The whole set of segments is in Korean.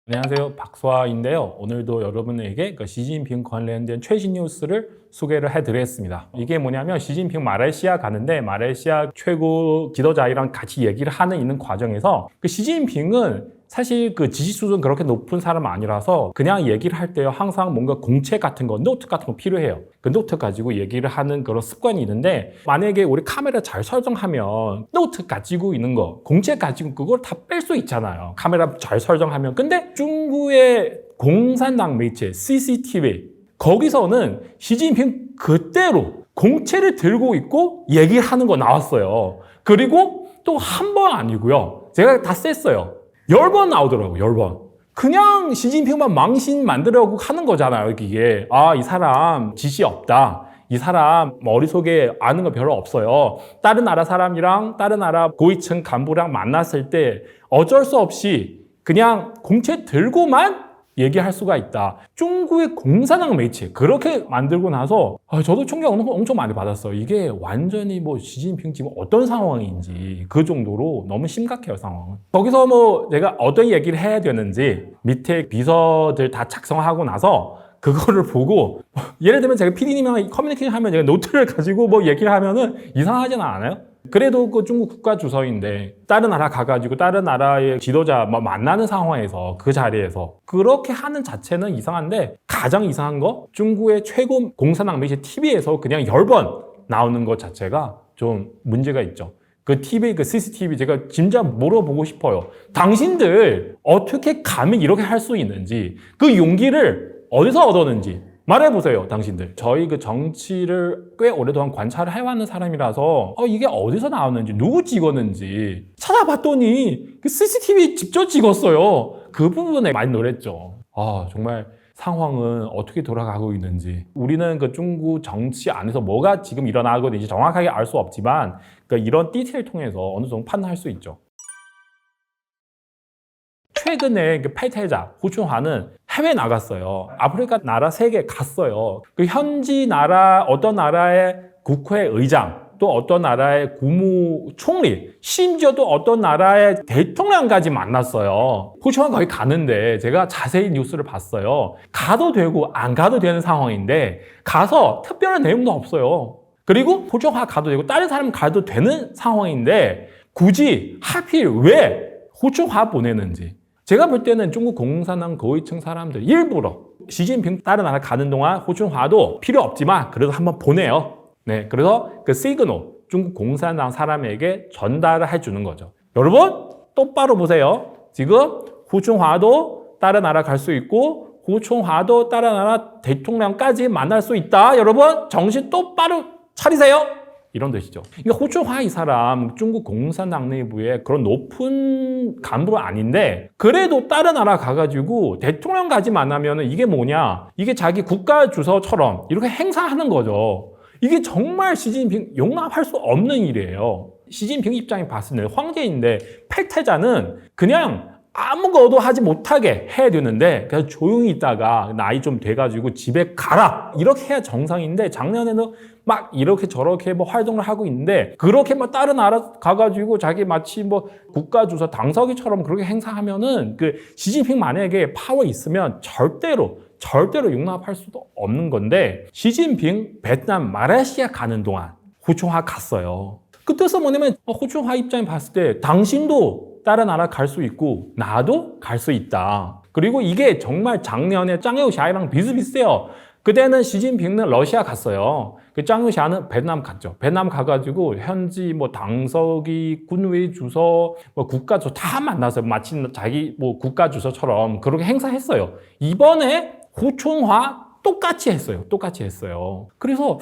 안녕하세요. 박수아인데요. 오늘도 여러분에게 시진핑 관련된 최신 뉴스를 소개를 해드리겠습니다. 이게 뭐냐면 시진핑 말레이시아 가는데 말레이시아 최고 지도자이랑 같이 얘기를 있는 과정에서 시진핑은 사실 지지 수준 그렇게 높은 사람은 아니라서 그냥 얘기를 할 때 항상 뭔가 공책 같은 거, 노트 같은 거 필요해요. 그 노트 가지고 얘기를 하는 그런 습관이 있는데 만약에 우리 카메라 잘 설정하면 노트 가지고 있는 거, 공책 가지고 그걸 다 뺄 수 있잖아요. 카메라 잘 설정하면. 근데 중국의 공산당 매체 CCTV 거기서는 시진핑 그대로 공채를 들고 있고 얘기를 하는 거 나왔어요. 그리고 또 한 번 아니고요. 제가 다 셌어요. 10번 나오더라고요. 10번. 그냥 시진핑만 망신 만들려고 하는 거잖아요. 이게 이 사람 지시 없다. 이 사람 머릿속에 아는 거 별로 없어요. 다른 나라 사람이랑 다른 나라 고위층 간부랑 만났을 때 어쩔 수 없이 그냥 공채 들고만 얘기할 수가 있다. 중국의 공산당 매체 그렇게 만들고 나서 저도 충격 엄청 많이 받았어요. 이게 완전히 시진핑 지금 어떤 상황인지 그 정도로 너무 심각해요, 상황은. 거기서 내가 어떤 얘기를 해야 되는지 밑에 비서들 다 작성하고 나서 그거를 보고 예를 들면 제가 PD님이랑 커뮤니케이션 하면 제가 노트를 가지고 얘기를 하면은 이상하진 않아요? 그래도 중국 국가 주석인데 다른 나라 가가지고 다른 나라의 지도자 만나는 상황에서 그 자리에서 그렇게 하는 자체는 이상한데 가장 이상한 거 중국의 최고 공산당 매체 TV에서 그냥 10번 나오는 것 자체가 좀 문제가 있죠. 그 TV, 그 CCTV 제가 진짜 물어보고 싶어요. 당신들 어떻게 감히 이렇게 할 수 있는지 그 용기를 어디서 얻었는지 말해보세요, 당신들. 저희 정치를 꽤 오랫동안 관찰을 해왔는 사람이라서 이게 어디서 나왔는지 누구 찍었는지 찾아봤더니 그 CCTV 직접 찍었어요. 그 부분에 많이 놀랬죠. 정말 상황은 어떻게 돌아가고 있는지 우리는 중국 정치 안에서 뭐가 지금 일어나고 있는지 정확하게 알 수 없지만 이런 디테일 통해서 어느 정도 판단할 수 있죠. 최근에 패퇴자 후춘화는 해외 나갔어요. 아프리카 나라 3개 갔어요. 현지 나라 어떤 나라의 국회의장 또 어떤 나라의 국무총리 심지어 또 어떤 나라의 대통령까지 만났어요. 후춘화 거기 가는데 제가 자세히 뉴스를 봤어요. 가도 되고 안 가도 되는 상황인데 가서 특별한 내용도 없어요. 그리고 후춘화 가도 되고 다른 사람 가도 되는 상황인데 굳이 하필 왜 후춘화 보내는지 제가 볼 때는 중국 공산당 고위층 사람들 일부러 시진핑 다른 나라 가는 동안 후춘화도 필요 없지만 그래도 한번 보내요. 네, 그래서 그 시그널 중국 공산당 사람에게 전달을 해주는 거죠. 여러분 똑바로 보세요. 지금 후춘화도 다른 나라 갈 수 있고 후춘화도 다른 나라 대통령까지 만날 수 있다. 여러분 정신 똑바로 차리세요. 이런 뜻이죠. 그러니까 후춘화 이 사람 중국 공산당 내부에 그런 높은 간부는 아닌데 그래도 다른 나라 가가지고 대통령까지 만나면 이게 뭐냐? 이게 자기 국가 주석처럼 이렇게 행사하는 거죠. 이게 정말 시진핑 용납할 수 없는 일이에요. 시진핑 입장에 봤을 때 황제인데 패퇴자는 그냥 아무것도 하지 못하게 해야 되는데 그냥 조용히 있다가 나이 좀 돼가지고 집에 가라 이렇게 해야 정상인데 작년에는 막 이렇게 저렇게 활동을 하고 있는데 그렇게 다른 나라 가가지고 자기 마치 국가 주석 당서기처럼 그렇게 행사하면은 시진핑 만약에 파워 있으면 절대로 용납할 수도 없는 건데 시진핑 베트남 말레이시아 가는 동안 후춘화 갔어요. 그 뜻은 뭐냐면 후춘화 입장에 봤을 때 당신도 다른 나라 갈 수 있고 나도 갈 수 있다. 그리고 이게 정말 작년에 짱여샤이랑 비슷비슷해요. 그때는 시진핑은 러시아 갔어요. 짱여샤는 베트남 갔죠. 베트남 가가지고 현지 당서기, 군위 주석, 국가 주석 다 만나서 마치 자기 국가 주석처럼 그렇게 행사했어요. 이번에 후춘화 똑같이 했어요. 그래서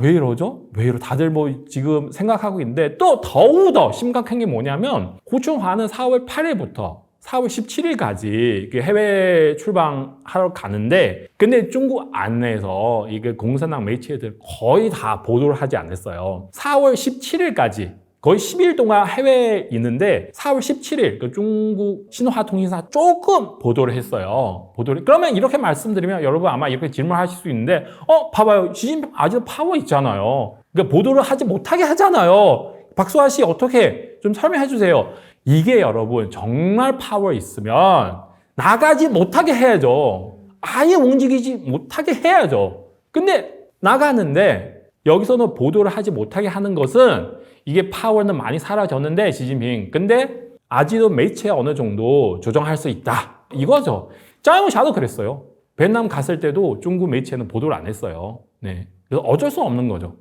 왜 이러죠? 다들 지금 생각하고 있는데 또 더욱더 심각한 게 뭐냐면 후춘화는 4월 8일부터 4월 17일까지 해외 출방하러 가는데 근데 중국 안내에서 이게 공산당 매체들 거의 다 보도를 하지 않았어요. 4월 17일까지 거의 10일 동안 해외에 있는데 4월 17일 중국 신화통신사 조금 보도를 했어요. 그러면 이렇게 말씀드리면 여러분 아마 이렇게 질문하실 수 있는데 봐봐요. 시진핑 아직도 파워 있잖아요. 그러니까 보도를 하지 못하게 하잖아요. 박수아 씨 어떻게 좀 설명해 주세요. 이게 여러분 정말 파워 있으면 나가지 못하게 해야죠. 아예 움직이지 못하게 해야죠. 근데 나가는데 여기서는 보도를 하지 못하게 하는 것은 이게 파워는 많이 사라졌는데 시진핑 근데 아직도 매체 어느 정도 조정할 수 있다 이거죠. 짜이오샤도 그랬어요. 베트남 갔을 때도 중국 매체는 보도를 안 했어요. 네. 그래서 어쩔 수 없는 거죠.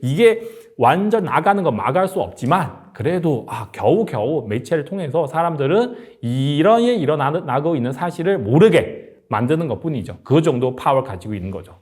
이게 완전 나가는 거 막을 수 없지만 그래도 겨우겨우 매체를 통해서 사람들은 이런 일이 일어나고 있는 사실을 모르게 만드는 것 뿐이죠. 그 정도 파워를 가지고 있는 거죠.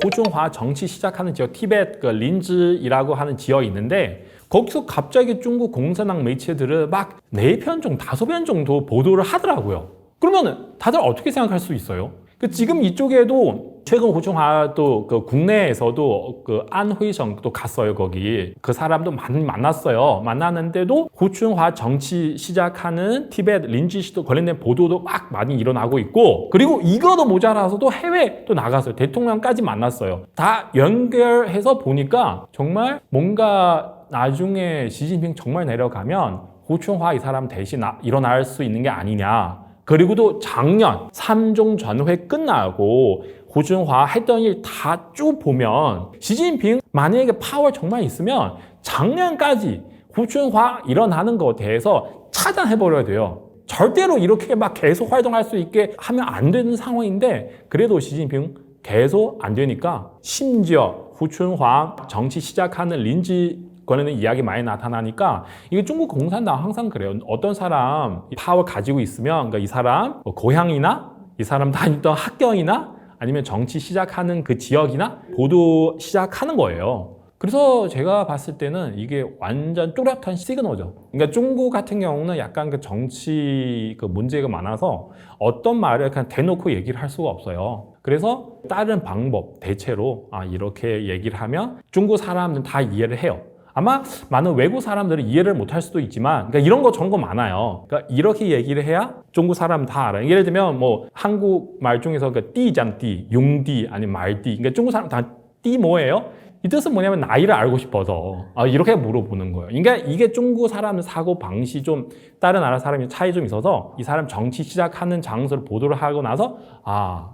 호중화 정치 시작하는 지역 티베트 그 린즈이라고 하는 지역이 있는데 거기서 갑자기 중국 공산당 매체들은 막 4편 정도, 5편 정도 보도를 하더라고요. 그러면 다들 어떻게 생각할 수 있어요? 지금 이쪽에도 최근 호중화 그 국내에서도 그 안회성 또 갔어요. 거기 그 사람도 많이 만났어요. 만났는데도 호중화 정치 시작하는 티베트 린지시도 관련된 보도도 막 많이 일어나고 있고 그리고 이거도 모자라서도 해외 또 나갔어요. 대통령까지 만났어요. 다 연결해서 보니까 정말 뭔가 나중에 시진핑 정말 내려가면 호중화 이 사람 대신 일어날 수 있는 게 아니냐. 그리고 또 작년 3종 전회 끝나고 호중화 했던 일 다 쭉 보면 시진핑 만약에 파워 정말 있으면 작년까지 호중화 일어나는 것에 대해서 차단해버려야 돼요. 절대로 이렇게 막 계속 활동할 수 있게 하면 안 되는 상황인데 그래도 시진핑 계속 안 되니까 심지어 호중화 정치 시작하는 린지 관련된 이야기 많이 나타나니까 이게 중국 공산당 항상 그래요. 어떤 사람 파워 가지고 있으면 그러니까 이 사람 고향이나 이 사람 다니던 학교이나 아니면 정치 시작하는 그 지역이나 보도 시작하는 거예요. 그래서 제가 봤을 때는 이게 완전 뚜렷한 시그널이죠. 그러니까 중국 같은 경우는 약간 그 정치 그 문제가 많아서 어떤 말을 그냥 대놓고 얘기를 할 수가 없어요. 그래서 다른 방법, 대체로 이렇게 얘기를 하면 중국 사람들은 다 이해를 해요. 아마 많은 외국 사람들은 이해를 못할 수도 있지만 그러니까 이런 거 저런 거 많아요. 그러니까 이렇게 얘기를 해야 중국 사람 다 알아요. 예를 들면 뭐 한국 말 중에서 그 띠잖아, 띠, 용띠 아니면 말띠. 그러니까 중국 사람 다 띠 뭐예요? 이 뜻은 뭐냐면 나이를 알고 싶어서 이렇게 물어보는 거예요. 그러니까 이게 중국 사람 사고 방식이 좀 다른 나라 사람이 차이 좀 있어서 이 사람 정치 시작하는 장소를 보도를 하고 나서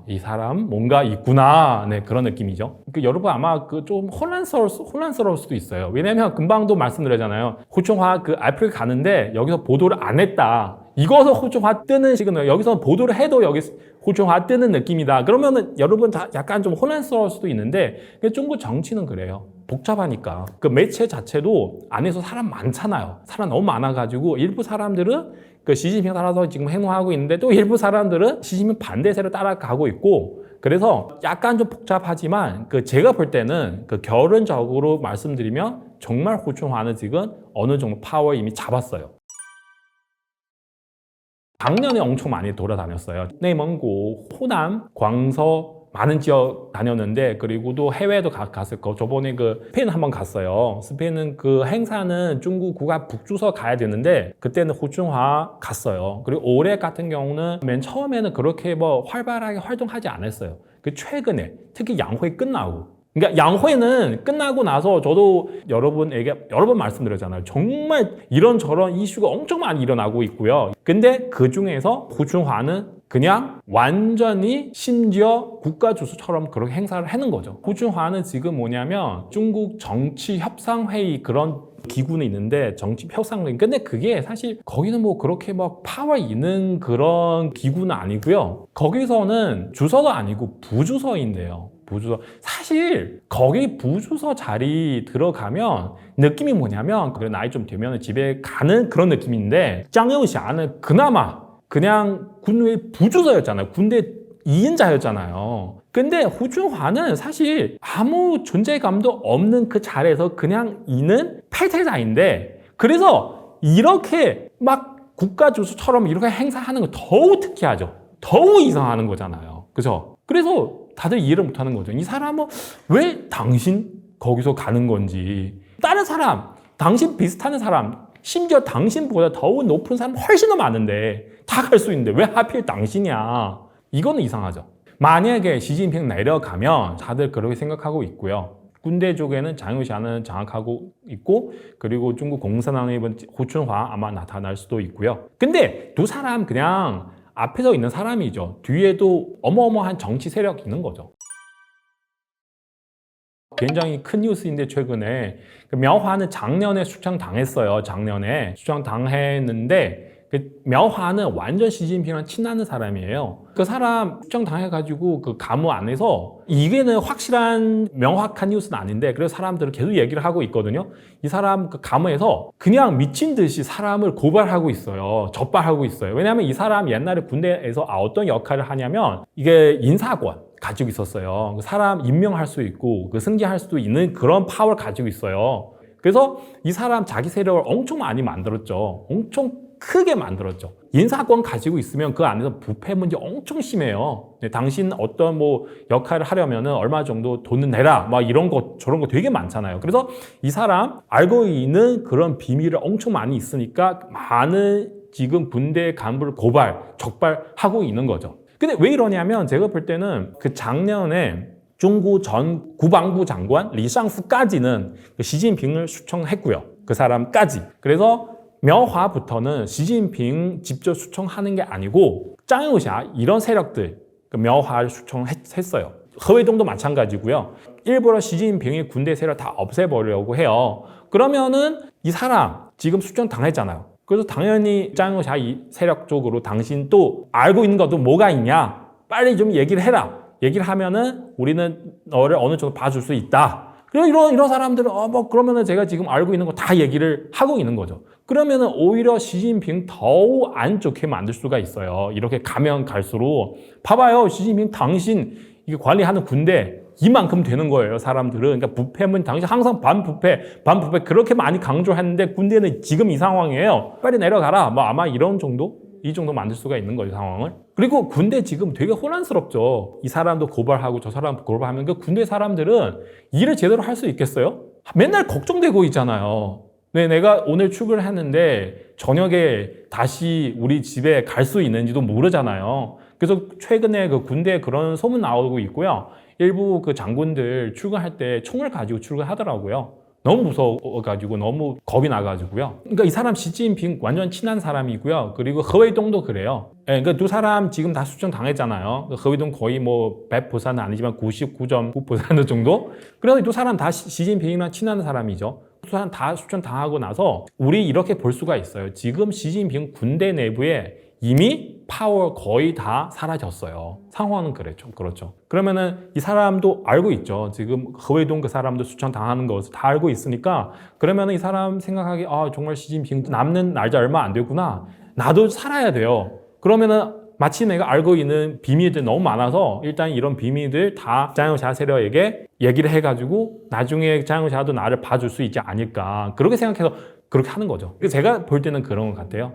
이 사람 뭔가 있구나. 네, 그런 느낌이죠. 여러분 아마 좀 혼란스러울 수도 있어요. 왜냐면 금방도 말씀드렸잖아요. 호중화 아프리카 가는데 여기서 보도를 안 했다. 이거서 호중화 뜨는 시그널. 여기서 보도를 해도 여기 호중화 뜨는 느낌이다. 그러면은 여러분 다 약간 좀 혼란스러울 수도 있는데 중국 정치는 그래요. 복잡하니까. 그 매체 자체도 안에서 사람 많잖아요. 사람 너무 많아가지고 일부 사람들은 그 시진핑 따라서 지금 행동하고 있는데 또 일부 사람들은 시진핑 반대세로 따라가고 있고 그래서 약간 좀 복잡하지만 제가 볼 때는 결론적으로 말씀드리면 정말 호중화는 지금 어느 정도 파워 이미 잡았어요. 작년에 엄청 많이 돌아다녔어요. 내몽고, 호남, 광서 많은 지역 다녔는데 그리고 또 해외도 갔을 거. 저번에 스페인 한번 갔어요. 스페인은 행사는 중국 국가 북주소 가야 되는데 그때는 호중화 갔어요. 그리고 올해 같은 경우는 맨 처음에는 그렇게 활발하게 활동하지 않았어요. 최근에 특히 양회 끝나고 그러니까 양회는 끝나고 나서 저도 여러분에게 여러 번 말씀드렸잖아요. 정말 이런저런 이슈가 엄청 많이 일어나고 있고요. 근데 그 중에서 호중화는 그냥 완전히 심지어 국가주소처럼 그렇게 행사를 하는 거죠. 호중화는 지금 뭐냐면 중국 정치협상회의 그런 기구는 있는데 정치협상회의 근데 그게 사실 거기는 그렇게 파워 있는 그런 기구는 아니고요. 거기서는 주소도 아니고 부주소인데요. 부주소. 사실 거기 부주소 자리 들어가면 느낌이 뭐냐면 나이 좀 되면 집에 가는 그런 느낌인데 장여샤는 그나마 그냥 군의 부주소였잖아요. 군대 2인자였잖아요. 근데 호중화는 사실 아무 존재감도 없는 그 자리에서 그냥 있는 패퇴자인데 그래서 이렇게 막 국가주소처럼 이렇게 행사하는 거 더욱 특이하죠. 더욱 이상하는 거잖아요. 그죠? 그래서 다들 이해를 못하는 거죠. 이 사람은 왜 당신 거기서 가는 건지 다른 사람, 당신 비슷한 사람 심지어 당신보다 더욱 높은 사람 훨씬 더 많은데 다 갈 수 있는데 왜 하필 당신이야? 이거는 이상하죠. 만약에 시진핑 내려가면 다들 그렇게 생각하고 있고요. 군대 쪽에는 장유샤는 장악하고 있고 그리고 중국 공산당의 호춘화 아마 나타날 수도 있고요. 근데 두 사람 그냥 앞에 서 있는 사람이죠. 뒤에도 어마어마한 정치 세력이 있는 거죠. 굉장히 큰 뉴스인데 최근에苗화는 작년에 수청당했어요. 작년에 수청당했는데 그苗화는 완전 시진핑이랑 친하는 사람이에요. 그 사람 수청당해가지고 그 감옥 안에서 이게는 확실한 명확한 뉴스는 아닌데 그래서 사람들은 계속 얘기를 하고 있거든요. 이 사람 그 감옥에서 그냥 미친 듯이 사람을 고발하고 있어요. 적발하고 있어요. 왜냐하면 이 사람 옛날에 군대에서 어떤 역할을 하냐면 이게 인사권 가지고 있었어요. 사람 임명할 수 있고 그 승진할 수도 있는 그런 파워를 가지고 있어요. 그래서 이 사람 자기 세력을 엄청 많이 만들었죠. 엄청 크게 만들었죠. 인사권 가지고 있으면 그 안에서 부패 문제 엄청 심해요. 네, 당신 어떤 뭐 역할을 하려면은 얼마 정도 돈을 내라. 막 이런 거 저런 거 되게 많잖아요. 그래서 이 사람 알고 있는 그런 비밀을 엄청 많이 있으니까 많은 지금 군대 간부를 고발, 적발하고 있는 거죠. 근데 왜 이러냐면 제가 볼 때는 그 작년에 중국 전 국방부 장관 리샹푸까지는 시진핑을 수청했고요. 그 사람까지. 그래서苗화부터는 시진핑 직접 수청하는 게 아니고 장유샤 이런 세력들苗화를 수청했어요. 허웨동도 마찬가지고요. 일부러 시진핑이 군대 세력 다 없애버리려고 해요. 그러면은 이 사람 지금 수청 당했잖아요. 그래서 당연히 장유샤 이 세력 쪽으로 당신 또 알고 있는 것도 뭐가 있냐? 빨리 좀 얘기를 해라. 얘기를 하면은 우리는 너를 어느 정도 봐줄 수 있다. 그리고 이런 사람들은 뭐 그러면은 제가 지금 알고 있는 거 다 얘기를 하고 있는 거죠. 그러면은 오히려 시진핑 더욱 안 좋게 만들 수가 있어요. 이렇게 가면 갈수록 봐봐요, 시진핑 당신 이게 관리하는 군대 이만큼 되는 거예요, 사람들은. 그러니까 부패면 당신 항상 반부패 그렇게 많이 강조했는데 군대는 지금 이 상황이에요. 빨리 내려가라. 뭐 아마 이런 정도? 이 정도 만들 수가 있는 거죠, 상황을. 그리고 군대 지금 되게 혼란스럽죠. 이 사람도 고발하고 저 사람도 고발하면 그 군대 사람들은 일을 제대로 할 수 있겠어요? 맨날 걱정되고 있잖아요. 네, 내가 오늘 출근을 했는데 저녁에 다시 우리 집에 갈 수 있는지도 모르잖아요. 그래서 최근에 그 군대에 그런 소문 나오고 있고요. 일부 그 장군들 출근할 때 총을 가지고 출근하더라고요. 너무 무서워가지고 너무 겁이 나가지고요. 그러니까 이 사람 시진핑 완전 친한 사람이고요. 그리고 허웨이동도 그래요. 네, 그러니까 두 사람 지금 다 수청 당했잖아요. 허웨이동 거의 뭐 100%는 아니지만 99.9% 정도. 그래서 이 두 사람 다 시진핑이랑 친한 사람이죠. 두 사람 다 수청 당하고 나서 우리 이렇게 볼 수가 있어요. 지금 시진핑 군대 내부에 이미 파워 거의 다 사라졌어요. 상황은 그렇죠. 그러면은 이 사람도 알고 있죠. 지금 허웨이동 그 사람도 수청 당하는 것을 다 알고 있으니까 그러면은 이 사람 생각하기 정말 시진핑 남는 날짜 얼마 안 됐구나. 나도 살아야 돼요. 그러면은 마치 내가 알고 있는 비밀들 너무 많아서 일단 이런 비밀들 다 장유샤 세력에게 얘기를 해가지고 나중에 장유샤도 나를 봐줄 수 있지 않을까. 그렇게 생각해서 그렇게 하는 거죠. 제가 볼 때는 그런 것 같아요.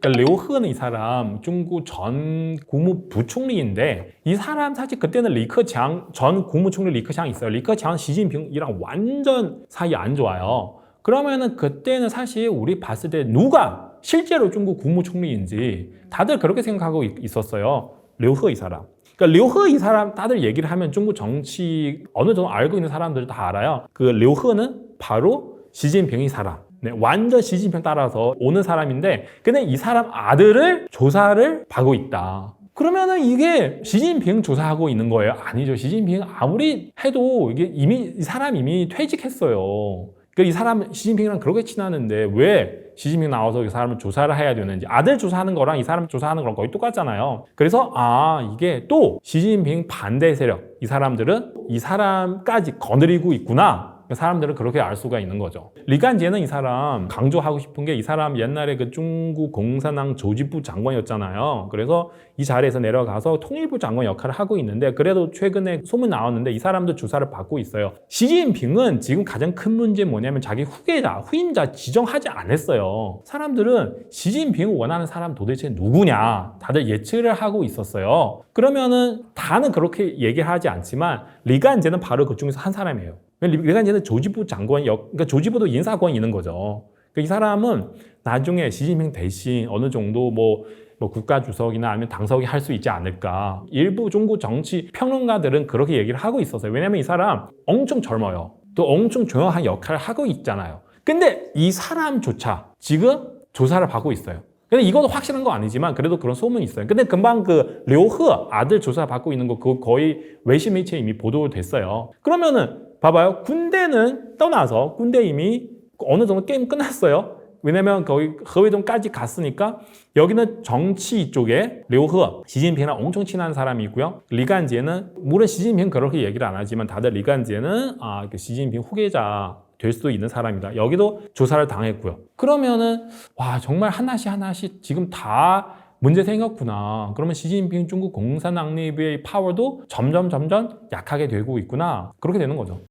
류허는 이 사람 중국 전 국무부총리인데 이 사람 사실 그때는 리커창 전 국무총리 리커창 있어요. 리커창 시진핑이랑 완전 사이 안 좋아요. 그러면은 그때는 사실 우리 봤을 때 누가 실제로 중국 국무총리인지 다들 그렇게 생각하고 있었어요. 류허 이 사람. 그러니까 류허 이 사람 다들 얘기를 하면 중국 정치 어느 정도 알고 있는 사람들 다 알아요. 그 류허는 바로 시진핑의 사람. 네, 완전 시진핑 따라서 오는 사람인데 근데 이 사람 아들을 조사를 받고 있다. 그러면은 이게 시진핑 조사하고 있는 거예요? 아니죠. 시진핑 아무리 해도 이게 이 사람 이미 퇴직했어요. 그러니까 이 사람 시진핑이랑 그렇게 친하는데 왜 시진핑 나와서 이 사람을 조사를 해야 되는지 아들 조사하는 거랑 이 사람 조사하는 거랑 거의 똑같잖아요. 그래서 이게 또 시진핑 반대 세력 이 사람들은 이 사람까지 거느리고 있구나. 사람들은 그렇게 알 수가 있는 거죠. 리간제는 이 사람 강조하고 싶은 게 이 사람 옛날에 그 중국 공산당 조직부 장관이었잖아요. 그래서 이 자리에서 내려가서 통일부 장관 역할을 하고 있는데 그래도 최근에 소문 나왔는데 이 사람도 조사를 받고 있어요. 시진핑은 지금 가장 큰 문제 뭐냐면 자기 후임자 지정하지 않았어요. 사람들은 시진핑을 원하는 사람 도대체 누구냐 다들 예측을 하고 있었어요. 그러면은 다는 그렇게 얘기를 하지 않지만 리간제는 바로 그 중에서 한 사람이에요. 리간제는 조직부 장관 그러니까 조직부도 인사권이 있는 거죠. 그러니까 이 사람은 나중에 시진핑 대신 어느 정도 뭐 뭐 국가주석이나 아니면 당석이 할 수 있지 않을까. 일부 중국 정치 평론가들은 그렇게 얘기를 하고 있었어요. 왜냐면 이 사람 엄청 젊어요. 또 엄청 중요한 역할을 하고 있잖아요. 근데 이 사람조차 지금 조사를 받고 있어요. 근데 이건 확실한 거 아니지만 그래도 그런 소문이 있어요. 근데 금방 그 류허 아들 조사 받고 있는 거 그거 거의 외신 매체에 이미 보도됐어요. 그러면은 봐봐요. 군대는 떠나서 군대 이미 어느 정도 게임 끝났어요. 왜냐면 거기 허웨동까지 갔으니까 여기는 정치 쪽에 류허, 시진핑이랑 엄청 친한 사람이 있고요. 리간지에는 물론 시진핑 그렇게 얘기를 안 하지만 다들 리간지에는 시진핑 후계자 될 수도 있는 사람이다. 여기도 조사를 당했고요. 그러면은 와 정말 하나씩 지금 다 문제 생겼구나. 그러면 시진핑 중국 공산당립의 파워도 점점 약하게 되고 있구나. 그렇게 되는 거죠.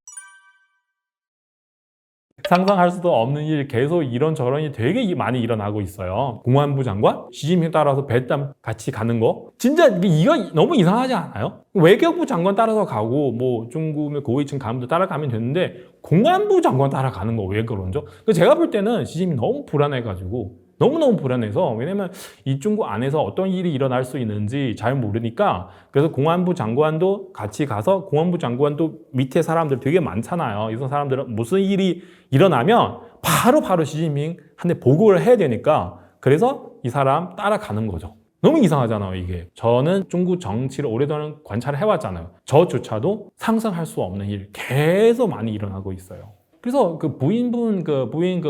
상상할 수도 없는 일 계속 이런저런이 되게 많이 일어나고 있어요. 공안부 장관? 시진핑 따라서 배담 같이 가는 거? 진짜 이거 너무 이상하지 않아요? 외교부 장관 따라서 가고 뭐 중국의 고위층 간부도 따라가면 되는데 공안부 장관 따라가는 거 왜 그런죠? 제가 볼 때는 시진핑 너무 불안해가지고 너무너무 불안해서 왜냐면 이 중국 안에서 어떤 일이 일어날 수 있는지 잘 모르니까 그래서 공안부 장관도 같이 가서 공안부 장관도 밑에 사람들 되게 많잖아요. 이 사람들은 무슨 일이 일어나면 바로 시진핑한테 보고를 해야 되니까 그래서 이 사람 따라가는 거죠. 너무 이상하잖아요, 이게. 저는 중국 정치를 오랫동안 관찰을 해왔잖아요. 저조차도 상상할 수 없는 일 계속 많이 일어나고 있어요. 그래서 그 부인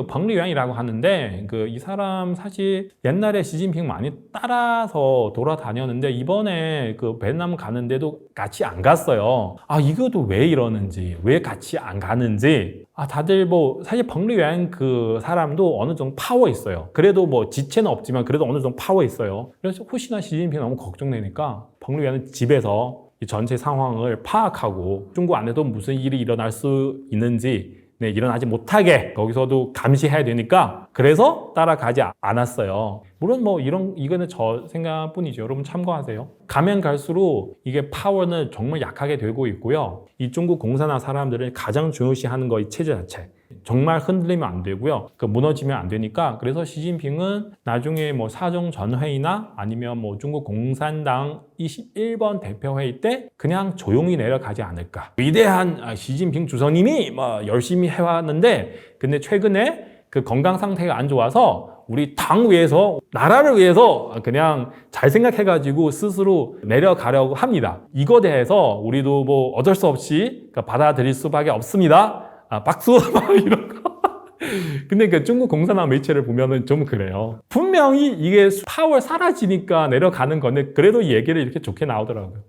벙리위안이라고 하는데 이 사람 사실 옛날에 시진핑 많이 따라서 돌아다녔는데 이번에 베트남 가는데도 같이 안 갔어요. 이것도 왜 이러는지, 왜 같이 안 가는지. 다들 사실 벙리위안 그 사람도 어느 정도 파워 있어요. 그래도 지체는 없지만 그래도 어느 정도 파워 있어요. 그래서 혹시나 시진핑 너무 걱정되니까 벙리위안은 집에서 이 전체 상황을 파악하고 중국 안에도 무슨 일이 일어날 수 있는지 일어나지 못하게 거기서도 감시해야 되니까 그래서 따라가지 않았어요. 물론 이거는 저 생각뿐이죠. 여러분 참고하세요. 가면 갈수록 이게 파워는 정말 약하게 되고 있고요. 이 중국 공산당 사람들을 가장 중요시하는 거 이 체제 자체. 정말 흔들리면 안 되고요. 무너지면 안 되니까 그래서 시진핑은 나중에 사정 전회의나 아니면 중국 공산당 21번 대표회의 때 그냥 조용히 내려가지 않을까. 위대한 시진핑 주석님이 열심히 해왔는데 근데 최근에 그 건강 상태가 안 좋아서 우리 당 위해서 나라를 위해서 그냥 잘 생각해가지고 스스로 내려가려고 합니다. 이거 대해서 우리도 어쩔 수 없이 받아들일 수밖에 없습니다. 박수 이런 거. 근데 중국 공산당 매체를 보면은 좀 그래요. 분명히 이게 파워 사라지니까 내려가는 건데 그래도 얘기를 이렇게 좋게 나오더라고요.